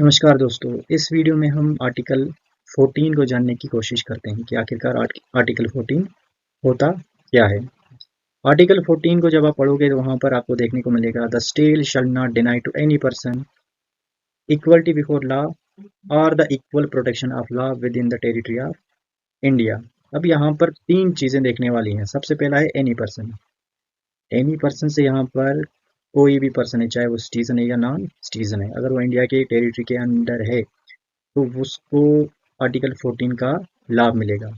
नमस्कार दोस्तों, इस वीडियो में हम आर्टिकल 14 को जानने की कोशिश करते हैं कि आखिरकार आर्टिकल 14 होता क्या है। आर्टिकल 14 को जब आप पढ़ोगे तो वहाँ पर आपको देखने को मिलेगा the state shall not deny to any person equality before law और the equal protection of law within the territory of India. अब यहाँ पर तीन चीज़ें देखने वाली हैं। सबसे पहला है एनी पर्सन। एनी पर्सन से यहाँ पर कोई भी पर्सन है, चाहे वो सिटीजन है या नॉन सिटीजन है, अगर वो इंडिया के टेरिटरी के अंदर है तो उसको आर्टिकल 14 का लाभ मिलेगा।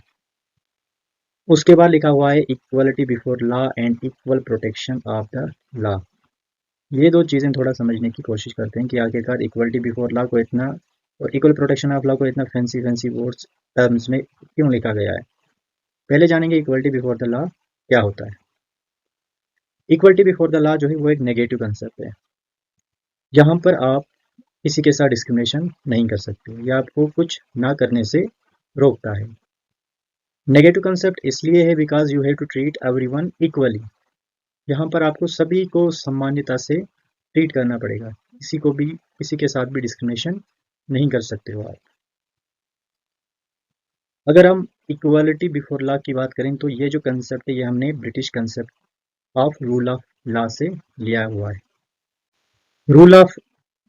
उसके बाद लिखा हुआ है equality before law and equal protection of the law. ये दो चीज़ें थोड़ा समझने की कोशिश करते हैं कि आखिरकार इक्वलिटी बिफोर लॉ को इतना और इक्वल प्रोटेक्शन ऑफ लॉ को इतना फैंसी फैंसी वर्ड्स टर्म्स में क्यों लिखा गया है। पहले जानेंगे इक्वलिटी बिफोर द लॉ क्या होता है। इक्वलिटी बिफोर द लॉ जो है वो एक नेगेटिव कंसेप्ट है, जहाँ पर आप किसी के साथ डिस्क्रिमिनेशन नहीं कर सकते या आपको कुछ ना करने से रोकता है। नेगेटिव कंसेप्ट इसलिए है because you have to treat everyone equally. यहाँ पर आपको सभी को सम्मान्यता से ट्रीट करना पड़ेगा, किसी के साथ भी डिस्क्रिमिनेशन नहीं कर सकते हो आप। अगर हम इक्वालिटी बिफोर लॉ की बात करें तो ये जो कंसेप्ट है ये हमने British concept of rule of law से लिया हुआ है। रूल ऑफ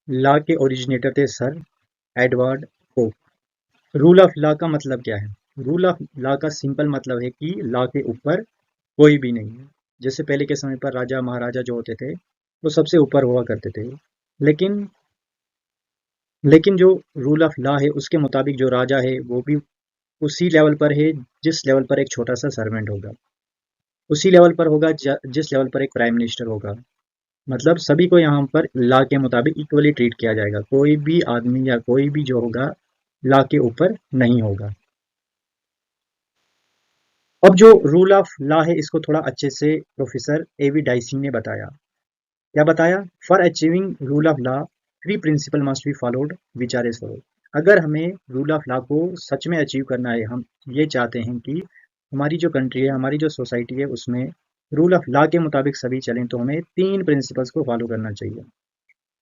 लॉ के ओरिजिनेटर थे sir Edward pope. Rule of law का मतलब क्या है? रूल ऑफ लॉ का सिंपल मतलब है कि लॉ के ऊपर कोई भी नहीं है। जैसे पहले के समय पर राजा महाराजा जो होते थे वो सबसे ऊपर हुआ करते थे, लेकिन लेकिन जो रूल ऑफ लॉ है उसके मुताबिक जो राजा है वो भी उसी लेवल पर है जिस लेवल पर एक छोटा सा सर्वेंट होगा, उसी लेवल पर होगा जिस लेवल पर एक प्राइम मिनिस्टर होगा। मतलब सभी को यहाँ पर लॉ के मुताबिक इक्वली ट्रीट किया जाएगा। कोई भी आदमी या कोई भी जो होगा लॉ के ऊपर नहीं होगा। अब जो रूल ऑफ लॉ है इसको थोड़ा अच्छे से प्रोफेसर एवी डाइसी ने बताया। क्या बताया? For achieving rule of law 3 principle must be followed which are as follow. अगर हमें रूल ऑफ लॉ को सच में अचीव करना है, हम ये चाहते हैं कि हमारी जो कंट्री है, हमारी जो सोसाइटी है उसमें रूल ऑफ लॉ के मुताबिक सभी चलें, तो हमें 3 प्रिंसिपल्स को फॉलो करना चाहिए।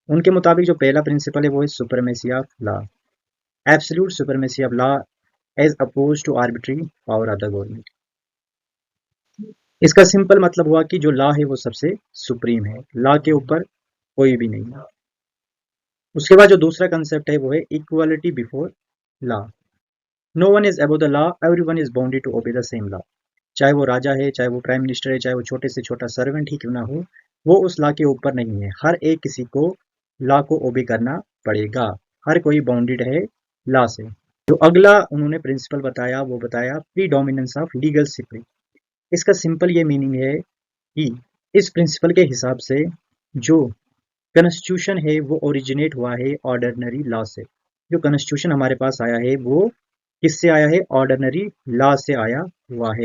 उनके मुताबिक जो पहला प्रिंसिपल है वो है supremacy of law, absolute supremacy of law as oppose to arbitrary power of the government. इसका सिंपल मतलब हुआ कि जो लॉ है वो सबसे सुप्रीम है, लॉ के ऊपर कोई भी नहीं है। उसके बाद जो दूसरा कंसेप्ट है वो है equality before law. No one is above the law, everyone is bounded to obey the same law. चाहे वो राजा है, चाहे वो प्राइम मिनिस्टर है, चाहे वो छोटे से छोटा सर्वेंट ही क्यों ना हो, वो उस लॉ के ऊपर नहीं है। हर एक किसी को लॉ को ओबे करना पड़ेगा। हर कोई बाउंडेड है लॉ से। जो अगला उन्होंने प्रिंसिपल बताया वो बताया प्रीडोमिनेंस ऑफ लीगल सिपरेट। इसका सिंपल ये मीनिंग है कि इस प्रिंसिपल के हिसाब से जो कॉन्स्टिट्यूशन है वो ओरिजिनेट हुआ है ऑर्डिनरी लॉ से। जो कॉन्स्टिट्यूशन हमारे पास आया है वो किससे आया है? ऑर्डिनरी लॉ से आया हुआ है।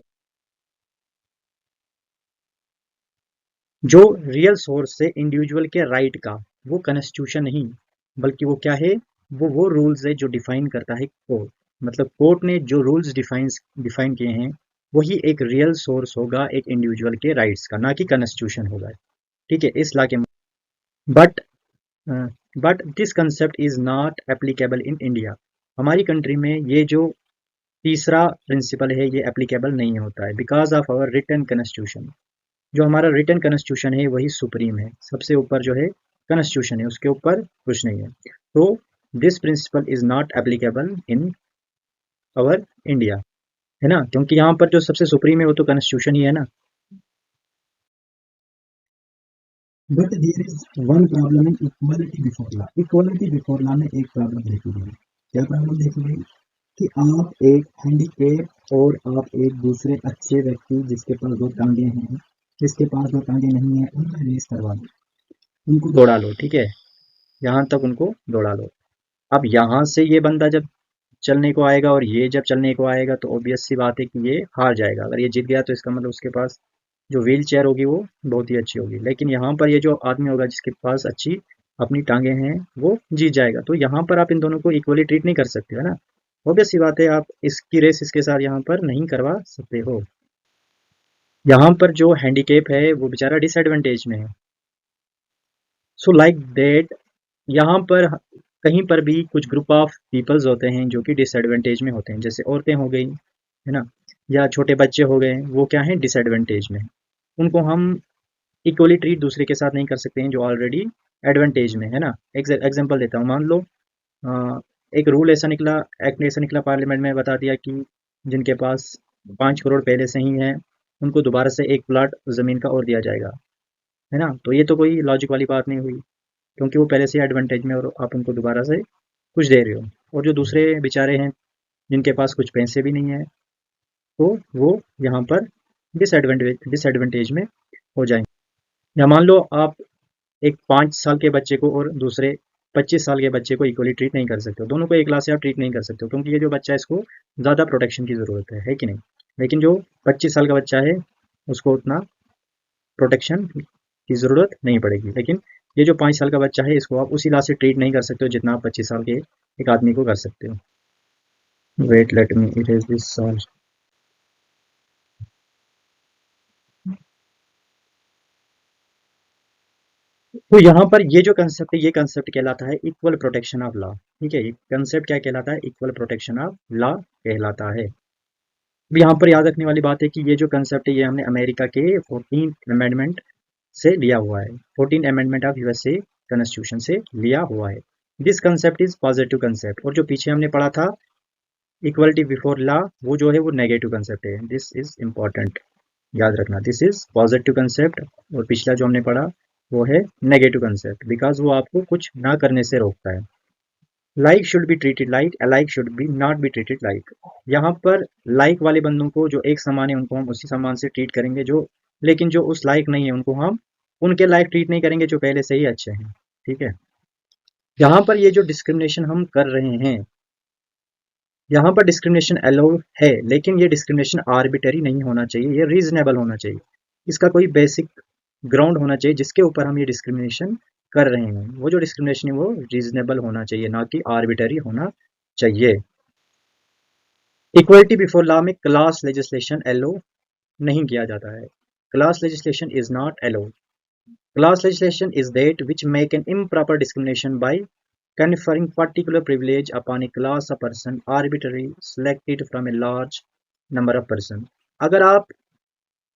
जो रियल सोर्स है इंडिविजुअल के राइट का वो कॉन्स्टिट्यूशन नहीं, बल्कि वो क्या है? वो रूल्स है जो डिफाइन करता है कोर्ट। मतलब कोर्ट ने जो रूल्स डिफाइन किए हैं वही एक रियल सोर्स होगा एक इंडिविजुअल के राइट्स का, ना कि कॉन्स्टिट्यूशन होगा। ठीक है, इस लॉ के but but this concept is not applicable in India. हमारी कंट्री में ये जो तीसरा प्रिंसिपल है ये एप्लीकेबल नहीं होता है because of our written constitution. जो हमारा रिटन कॉन्स्टिट्यूशन है वही सुप्रीम है, सबसे ऊपर जो है कॉन्स्टिट्यूशन है, उसके ऊपर कुछ नहीं है। तो this principle is not applicable in our India, है ना, क्योंकि यहाँ पर जो सबसे सुप्रीम है वो तो कॉन्स्टिट्यूशन ही है ना। But there is one problem in equality before law. Equality before law में एक प्रॉब्लम देखी गई। क्या प्रॉब्लम देखी गई? कि आप एक हैंडीकेप और आप एक दूसरे अच्छे व्यक्ति जिसके पास दो टांगे हैं, जिसके पास दो टांगे नहीं है, उनका रेस करवा लो, उनको दौड़ा लो। ठीक है, यहाँ तक उनको दौड़ा लो। अब यहाँ से ये बंदा जब चलने को आएगा और ये जब चलने को आएगा तो ऑब्वियस सी बात है कि ये हार जाएगा। अगर ये जीत गया तो इसका मतलब उसके पास जो व्हील चेयर होगी वो बहुत ही अच्छी होगी, लेकिन यहाँ पर ये जो आदमी होगा जिसके पास अच्छी अपनी टांगे हैं वो जीत जाएगा। तो यहाँ पर आप इन दोनों को इक्वली ट्रीट नहीं कर सकते, है ना। ऑब्वियस सी बात है, आप इसकी रेस इसके साथ यहाँ पर नहीं करवा सकते हो। यहाँ पर जो हैंडीकेप है वो बेचारा डिसएडवांटेज में है। सो लाइक दैट यहाँ पर कहीं पर भी कुछ ग्रुप ऑफ पीपल्स होते हैं जो कि डिसएडवांटेज में होते हैं, जैसे औरतें हो गई, है ना, या छोटे बच्चे हो गए, वो क्या है, डिसएडवांटेज में। उनको हम इक्वली ट्रीट दूसरे के साथ नहीं कर सकते हैं जो ऑलरेडी एडवांटेज में है ना। एग्जांपल देता हूँ, मान लो एक रूल ऐसा निकला, एक्ट ऐसा निकला पार्लियामेंट में, बता दिया कि जिनके पास 5 करोड़ पहले से ही है उनको दोबारा से एक प्लाट ज़मीन का और दिया जाएगा, है ना। तो ये तो कोई लॉजिक वाली बात नहीं हुई, क्योंकि वो पहले से एडवांटेज में और आप उनको दोबारा से कुछ दे रहे हो। और जो दूसरे बेचारे हैं जिनके पास कुछ पैसे भी नहीं है, तो वो यहाँ पर डिसएडवांटेज में हो जाएंगे। या मान लो आप एक 5 साल के बच्चे को और दूसरे 25 साल के बच्चे को इक्वली ट्रीट नहीं कर सकते हो, दोनों को एक क्लास से आप ट्रीट नहीं कर सकते हो, क्योंकि ये जो बच्चा है इसको ज़्यादा प्रोटेक्शन की ज़रूरत है कि नहीं। लेकिन जो 25 साल का बच्चा है उसको उतना प्रोटेक्शन की ज़रूरत नहीं पड़ेगी। लेकिन ये जो 5 साल का बच्चा है इसको आप उसी लाश से ट्रीट नहीं कर सकते हो जितना आप 25 साल के एक आदमी को कर सकते हो। Wait, let me erase this solve. तो यहाँ पर ये जो कंसेप्ट है, ये कंसेप्ट कहलाता है इक्वल प्रोटेक्शन ऑफ लॉ। ठीक है, ये कंसेप्ट क्या कहलाता है, इक्वल प्रोटेक्शन ऑफ लॉ कहलाता है। अब यहाँ पर याद रखने वाली बात है कि ये जो कंसेप्ट है ये हमने अमेरिका के 14th अमेंडमेंट से लिया हुआ है, 14th amendment of USA constitution से लिया हुआ है। This concept is positive concept, और जो पीछे हमने पढ़ा था इक्वलिटी बिफोर लॉ, वो जो है वो नेगेटिव कंसेप्ट है। दिस इज इंपॉर्टेंट, याद रखना, दिस इज पॉजिटिव कंसेप्ट, और पिछला जो हमने पढ़ा वो है नेगेटिव कंसेप्ट, बिकॉज वो आपको कुछ ना करने से रोकता है। Like should be treated like, alike should be not be treated like. यहाँ पर लाइक वाले बंदों को, जो एक समान है, उनको हम उसी समान से ट्रीट करेंगे, जो लेकिन जो उस लाइक नहीं है उनको हम उनके लाइक ट्रीट नहीं करेंगे जो पहले से ही अच्छे हैं। ठीक है, यहाँ पर ये जो डिस्क्रिमिनेशन हम कर रहे हैं, यहाँ पर डिस्क्रिमिनेशन अलाउड है, लेकिन ये डिस्क्रिमिनेशन आर्बिटरी नहीं होना चाहिए, ये रीजनेबल होना चाहिए। इसका कोई बेसिक ग्राउंड होना चाहिए जिसके ऊपर हम ये डिस्क्रिमिनेशन कर रहे हैं। वो जो डिस्क्रिमिनेशन है वो रीजनेबल होना चाहिए, ना कि आर्बिटरी होना चाहिए। इक्वलिटी बिफोर लॉ में क्लास लेजिस्लेशन एलो नहीं किया जाता है। Class legislation is not allowed. Class legislation is that which make an improper discrimination by conferring particular privilege upon a class of person arbitrarily selected from a large number of person। अगर आप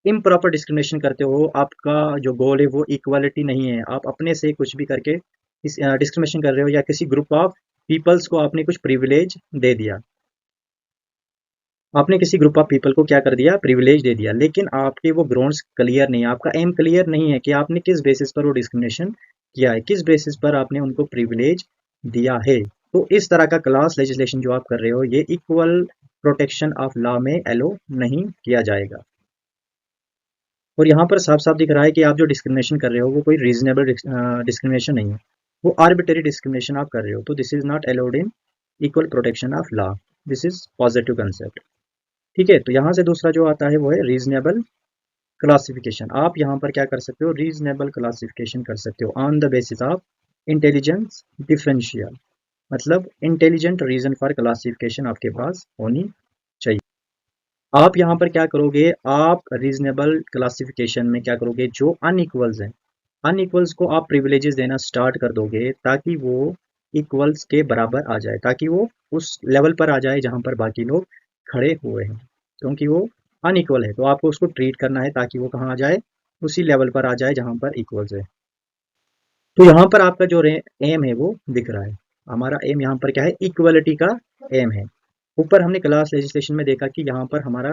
improper discrimination करते हो, आपका जो गोल है वो equality नहीं है, आप अपने से कुछ भी करके इस डिस्क्रिमिनेशन कर रहे हो, या किसी ग्रुप ऑफ पीपल्स को आपने कुछ प्रिविलेज दे दिया, आपने किसी ग्रुप ऑफ पीपल को क्या कर दिया, प्रिविलेज दे दिया, लेकिन आपके वो ग्राउंड्स क्लियर नहीं है, आपका एम क्लियर नहीं है कि आपने किस बेसिस पर वो डिस्क्रिमिनेशन किया है, किस बेसिस पर आपने उनको प्रिविलेज दिया है। तो इस तरह का क्लास लेजिस्लेशन जो आप कर रहे हो, ये इक्वल प्रोटेक्शन ऑफ लॉ में एलो नहीं किया जाएगा। और यहाँ पर साफ साफ दिख रहा है कि आप जो डिस्क्रिमिनेशन कर रहे हो वो कोई रीजनेबल डिस्क्रिमिनेशन नहीं है, वो आर्बिटरी डिस्क्रिमिनेशन आप कर रहे हो। तो this is not allowed in equal protection of law, this is positive concept. ठीक है, तो यहाँ से दूसरा जो आता है वो है रीजनेबल क्लासिफिकेशन। आप यहाँ पर क्या कर सकते हो, रीजनेबल क्लासिफिकेशन कर सकते हो on the basis of intelligence differential, मतलब इंटेलिजेंट रीजन फॉर क्लासिफिकेशन आपके पास होनी चाहिए। आप यहाँ पर क्या करोगे, आप रीजनेबल क्लासिफिकेशन में क्या करोगे, जो अनइक्वल्स हैं, अनइक्वल्स को आप प्रिविलेजेस देना स्टार्ट कर दोगे, ताकि वो इक्वल्स के बराबर आ जाए, ताकि वो उस लेवल पर आ जाए जहाँ पर बाकी लोग खड़े हुए हैं, क्योंकि वो अनइक्वल है तो आपको उसको ट्रीट करना है ताकि वो कहाँ आ जाए, उसी लेवल पर आ जाए जहाँ पर इक्वल्स है। तो यहाँ पर आपका जो एम है वो दिख रहा है, हमारा एम यहाँ पर क्या है, इक्वलिटी का एम है। ऊपर हमने क्लास लेजिस्लेशन में देखा कि यहाँ पर हमारा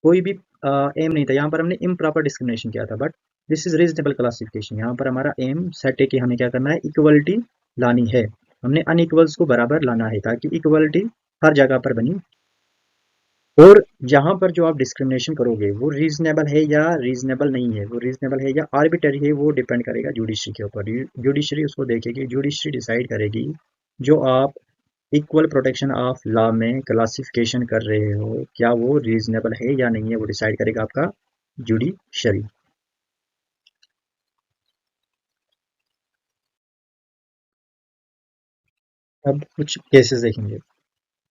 कोई भी एम नहीं था, यहाँ पर हमने इम्प्रॉपर डिस्क्रिमिनेशन किया था, but this is reasonable classification. यहाँ पर हमारा एम सेट है कि हमें क्या करना है, इक्वलिटी लानी है, हमने अनइक्वल्स को बराबर लाना है ताकि इक्वलिटी हर जगह पर बनी। और जहाँ पर जो आप डिस्क्रिमिनेशन करोगे वो रीजनेबल है या रीजनेबल नहीं है, वो रीजनेबल है या आर्बिटरी है, वो डिपेंड करेगा जुडिशरी के ऊपर। जुडिशरी उसको देखेगी, जुडिशरी डिसाइड करेगी जो आप इक्वल प्रोटेक्शन ऑफ लॉ में क्लासिफिकेशन कर रहे हो क्या वो रीजनेबल है या नहीं है, वो डिसाइड करेगा आपका जुडिशरी। अब कुछ केसेस देखेंगे,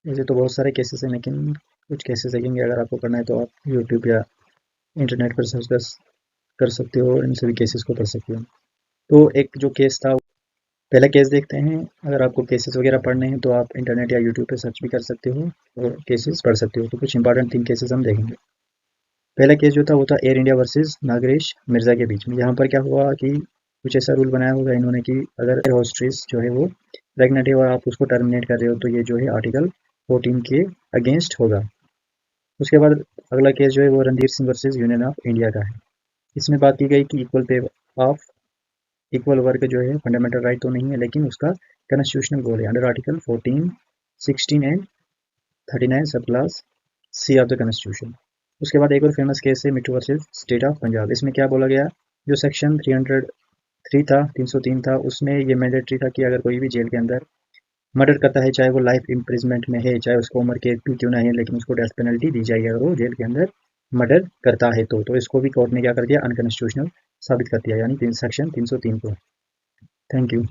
वैसे तो बहुत सारे केसेस हैं लेकिन कुछ केसेस देखेंगे। अगर आपको करना है तो आप यूट्यूब या इंटरनेट पर सर्च कर सकते हो और इन सभी केसेस को पढ़ सकते हो। तो एक जो केस था पहला केस देखते हैं। अगर आपको केसेस वगैरह पढ़ने हैं तो आप इंटरनेट या यूट्यूब पे सर्च भी कर सकते हो और केसेस पढ़ सकते हो। तो कुछ इंपॉर्टेंट 3 केसेस हम देखेंगे। पहला केस जो था वो था air India versus Nagesh Mirza के बीच में। यहाँ पर क्या हुआ कि कुछ ऐसा रूल बनाया होगा इन्होंने कि अगर एयर होस्टेस जो है वो प्रेग्नेंट है और आप उसको टर्मिनेट कर रहे हो तो ये जो है आर्टिकल 14 के अगेंस्ट होगा। उसके बाद अगला केस जो है वो Randhir Singh versus union of India का है। इसमें बात की गई कि equal pay of equal work जो है फंडामेंटल राइट तो नहीं है, लेकिन उसका कॉन्स्टिट्यूशनल गोल है under article 14, 16 and 39 sub clause C of the constitution. उसके बाद एक और फेमस केस है Mittu versus state of Punjab. इसमें क्या बोला गया, जो सेक्शन 303 था 303 था, उसमें ये मैंडेटरी था कि अगर कोई भी जेल के अंदर मर्डर करता है, चाहे वो लाइफ इम्प्रिजमेंट में है, चाहे उसको उम्र कैद भी क्यों ना है, लेकिन उसको डेथ पेनल्टी दी जाएगी अगर वो जेल के अंदर मर्डर करता है तो इसको भी कोर्ट ने क्या कर दिया, अनकॉन्स्टिट्यूशनल साबित कर दिया, यानी सेक्शन 303 को। Thank you.